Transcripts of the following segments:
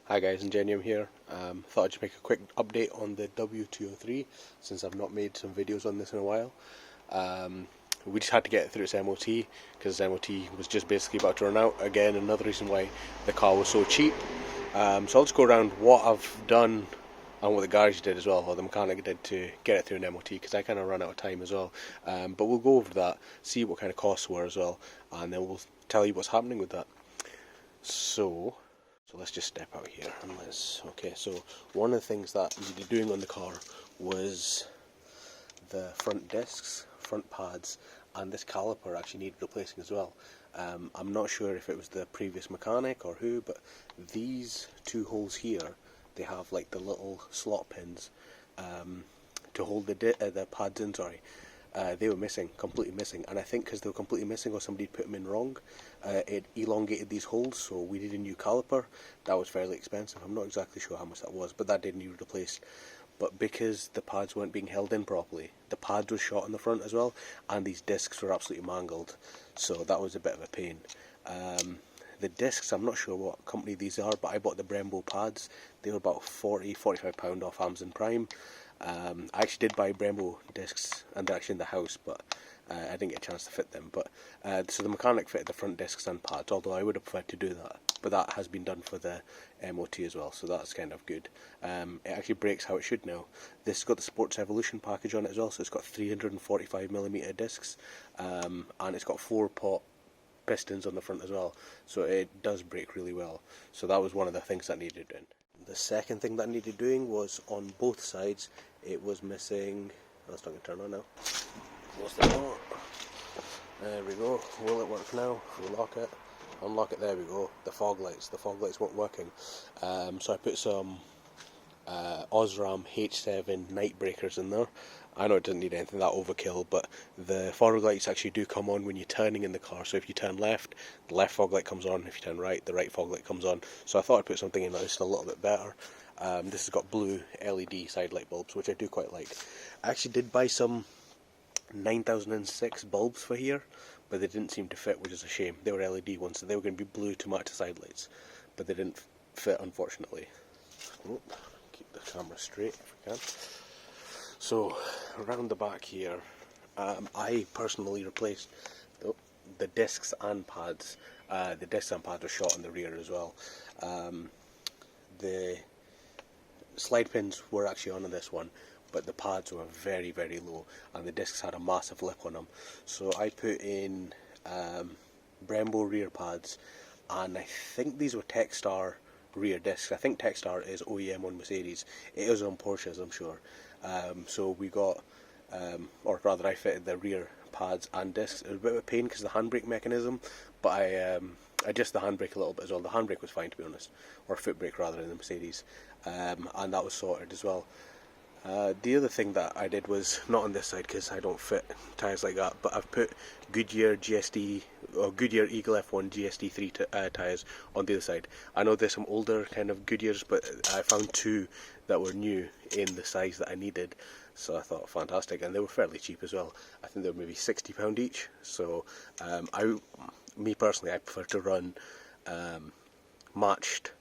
Hi guys, Ingenium here. Thought I'd just make a quick update on the W203 since I've not made some videos on this in a while. We just had to get it through its MOT because its MOT was just basically about to run out. Again, another reason why the car was so cheap. So I'll just go around what I've done and what the garage did as well, or the mechanic did to get it through an MOT, because I kind of ran out of time as well. But we'll go over that, see what kind of costs were as well, and then we'll tell you what's happening with that. So let's just step out here and okay, so one of the things that we needed doing on the car was the front discs, front pads, and this caliper actually needed replacing as well. I'm not sure if it was the previous mechanic or who, but these two holes here, they have like the little slot pins to hold the pads in, they were missing, completely missing, and I think because they were completely missing or somebody put them in wrong, it elongated these holes, so we did a new caliper. That was fairly expensive. I'm not exactly sure how much that was, but that did need replaced. But because the pads weren't being held in properly, the pads were shot in the front as well, and these discs were absolutely mangled, so that was a bit of a pain. The discs, I'm not sure what company these are, but I bought the Brembo pads. They were about £40–45 off Amazon Prime. I actually did buy Brembo discs, and they're actually in the house, but I didn't get a chance to fit them. But so the mechanic fitted the front discs and pads, although I would have preferred to do that. But that has been done for the MOT as well, so that's kind of good. It actually brakes how it should now. This has got the Sports Evolution package on it as well, so it's got 345mm discs, and it's got 4-pot pistons on the front as well, so it does brake really well. So that was one of the things that needed doing. The second thing that needed doing was on both sides. It was missing. That's not going to turn on now. What's the door? There we go. Will it work now? We'll lock it. Unlock it. There we go. The fog lights. The fog lights weren't working. So I put some Osram H7 night breakers in there. I know it doesn't need anything that overkill, but the fog lights actually do come on when you're turning in the car. So if you turn left, the left fog light comes on. If you turn right, the right fog light comes on. So I thought I'd put something in that is a little bit better. This has got blue LED side light bulbs, which I do quite like. I actually did buy some 9006 bulbs for here, but they didn't seem to fit, which is a shame. They were LED ones, so they were going to be blue to match the side lights, but they didn't fit, unfortunately. Oh, keep the camera straight if we can. So around the back here, I personally replaced the discs and pads. The discs and pads were shot in the rear as well. The slide pins were actually on this one, but the pads were very, very low, and the discs had a massive lip on them. So I put in Brembo rear pads, and I think these were Techstar rear discs. I think Techstar is OEM on Mercedes. It is on Porsches, I'm sure. So we got, or rather I fitted the rear pads and discs. It was a bit of a pain because of the handbrake mechanism, but I adjusted the handbrake a little bit as well. The handbrake was fine, to be honest, or foot brake rather, in the Mercedes, and that was sorted as well. The other thing that I did was, not on this side because I don't fit tyres like that, but I've put Goodyear GSD or Goodyear Eagle F1 GSD3 tyres on the other side. I know there's some older kind of Goodyears, but I found two that were new in the size that I needed, so I thought fantastic, and they were fairly cheap as well. I think they were maybe £60 each. So me personally, I prefer to run matched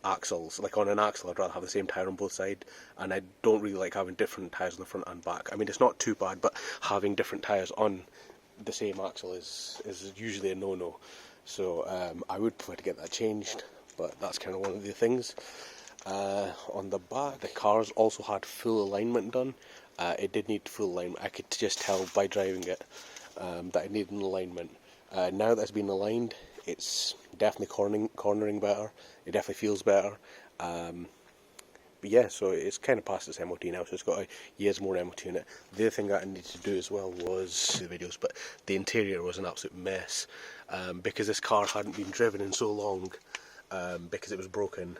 axles. Like on an axle, I'd rather have the same tyre on both sides, and I don't really like having different tyres on the front and back. I mean, it's not too bad, but having different tyres on the same axle is usually a no-no. So I would prefer to get that changed, but that's kind of one of the things. On the back, the cars also had full alignment done. It did need full alignment. I could just tell by driving it that it needed an alignment. Now that it's been aligned, it's definitely cornering better. It definitely feels better. But yeah, so it's kind of past its MOT now, so it's got a year's more MOT in it. The other thing that I needed to do as well was the videos, but the interior was an absolute mess because this car hadn't been driven in so long because it was broken.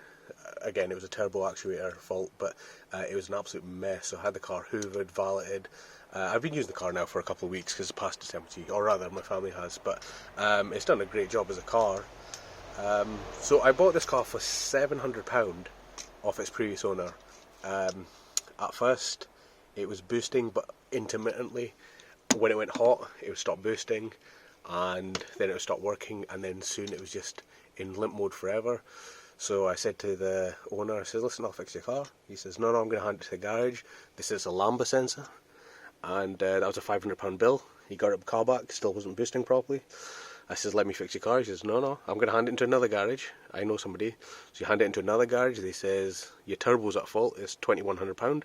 Again, it was a turbo actuator fault, but it was an absolute mess. So I had the car hoovered, valeted. I've been using the car now for a couple of weeks because it's past its MOT, or rather my family has, but it's done a great job as a car. So I bought this car for £700 off its previous owner. At first it was boosting, but intermittently. When it went hot, it would stop boosting, and then it would stop working, and then soon it was just in limp mode forever. So I said to the owner, I said, listen, I'll fix your car. He says, no, I'm going to hand it to the garage. This is a lambda sensor. And that was a £500 bill. He got the car back, still wasn't boosting properly. I says, let me fix your car. He says, no, I'm going to hand it into another garage. I know somebody. So you hand it into another garage. They says, your turbo's at fault. It's £2,100.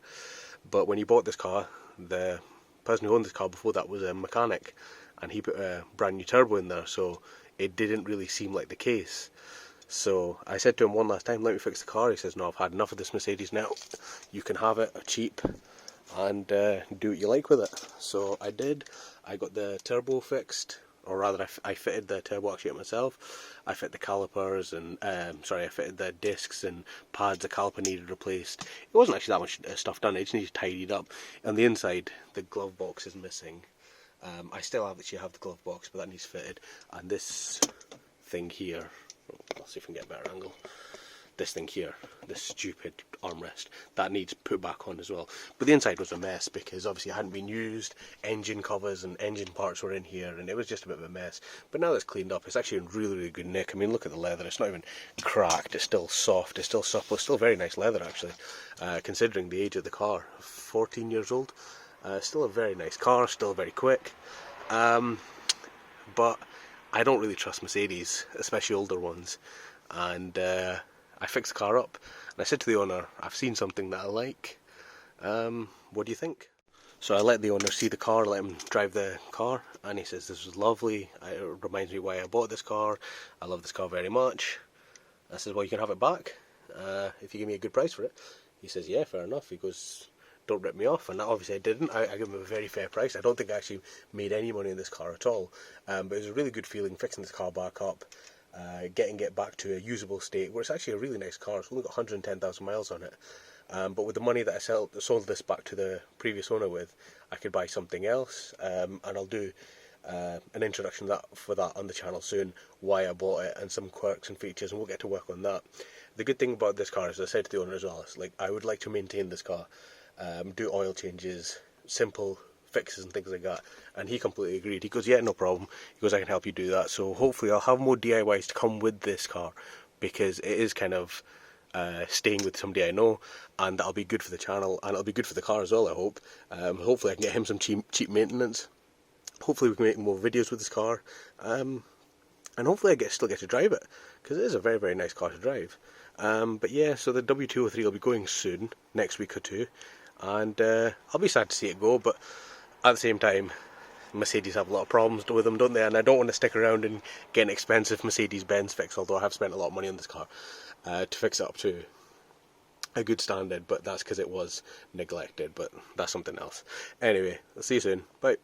But when you bought this car, the person who owned this car before that was a mechanic. And he put a brand new turbo in there. So it didn't really seem like the case. So I said to him one last time, let me fix the car. He says, no, I've had enough of this Mercedes now. You can have it cheap and do what you like with it. So I did. I got the turbo fixed, or rather I fitted the turbo actually myself. I fit the calipers and I fitted the discs and pads. The caliper needed replaced. It wasn't actually that much stuff done. It just needed tidied up. On the inside, the glove box is missing. I still actually have the glove box, but that needs fitted. And this thing here, I'll see if I can get a better angle. This thing here, this stupid armrest, that needs put back on as well. But the inside was a mess because obviously it hadn't been used. Engine covers and engine parts were in here, and it was just a bit of a mess. But now it's cleaned up, it's actually in really, really good nick. I mean, look at the leather, it's not even cracked, it's still soft, it's still supple, it's still very nice leather actually, considering the age of the car, 14 years old. Still a very nice car, still very quick. But I don't really trust Mercedes, especially older ones. And I fixed the car up, and I said to the owner, I've seen something that I like, what do you think? So I let the owner see the car, let him drive the car, and he says, this was lovely, it reminds me why I bought this car, I love this car very much. I said, well, you can have it back, if you give me a good price for it. He says, yeah, fair enough. He goes, don't rip me off, and obviously I didn't. I gave him a very fair price. I don't think I actually made any money in this car at all, but it was a really good feeling fixing this car back up. Getting it back to a usable state, where it's actually a really nice car. It's only got 110,000 miles on it, but with the money that I sold this back to the previous owner with, I could buy something else, and I'll do an introduction for that on the channel soon, why I bought it and some quirks and features, and we'll get to work on that. The good thing about this car, as I said to the owner as well, is like I would like to maintain this car, do oil changes, simple fixes and things like that, and he completely agreed. He goes, yeah, no problem. He goes, I can help you do that. So hopefully I'll have more DIYs to come with this car, because it is kind of staying with somebody I know, and that'll be good for the channel, and it'll be good for the car as well, I hope. Hopefully I can get him some cheap maintenance. Hopefully we can make more videos with this car, and hopefully I still get to drive it, because it is a very, very nice car to drive. But yeah, so the W203 will be going soon, next week or two, and I'll be sad to see it go, but at the same time, Mercedes have a lot of problems with them, don't they? And I don't want to stick around and get an expensive Mercedes-Benz fix, although I have spent a lot of money on this car to fix it up to a good standard, but that's because it was neglected, but that's something else. Anyway, I'll see you soon. Bye.